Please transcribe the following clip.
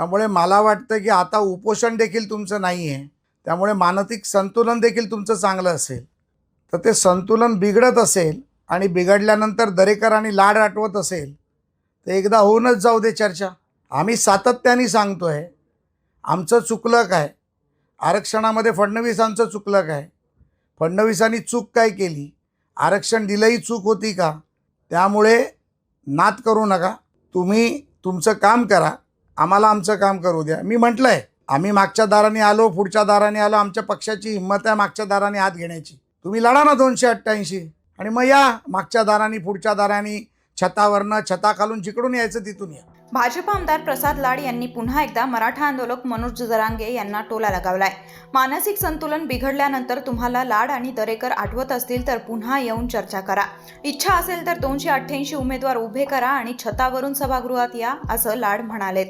त्यामुळे मला वाटतं की आता उपोषण देखील तुमचं नाही आहे, त्यामुळे मानसिक संतुलन देखील तुमचं चांगलं असेल. तर ते संतुलन बिघडत असेल आणि बिघडल्यानंतर दरेकर आणि लाड आठवत असेल तर एकदा होऊनच जाऊ दे चर्चा. आम्ही सातत्याने सांगतोय आमचं चुकलं काय, आरक्षणामध्ये फडणवीसांचं चुकलं काय, फडणवीसांनी चूक काय केली, आरक्षण दिलंही चूक होती का. त्यामुळे नाद करू नका, तुम्ही तुमचं काम करा, आम्हाला आमचं काम करू द्या. मी म्हटलंय आम्ही मागच्या दाराने आलो, पुढच्या दाराने आलो, आमच्या पक्षाची हिंमत आहे मागच्या दाराने हात घेण्याची. तुम्ही लढा ना 288 आणि मग या मागच्या दाराने पुढच्या दाराने, छतावरनं, छताखालून जिकडून यायचं तिथून या. भाजप आमदार प्रसाद लाड यांनी पुन्हा एकदा मराठा आंदोलक मनोज जरांगे यांना टोला लगावलाय. मानसिक संतुलन बिघडल्यानंतर तुम्हाला लाड आणि दरेकर आठवत असतील तर पुन्हा येऊन चर्चा करा. इच्छा असेल तर 288 उमेदवार उभे करा आणि छतावरून सभागृहात या, असं लाड म्हणालेत.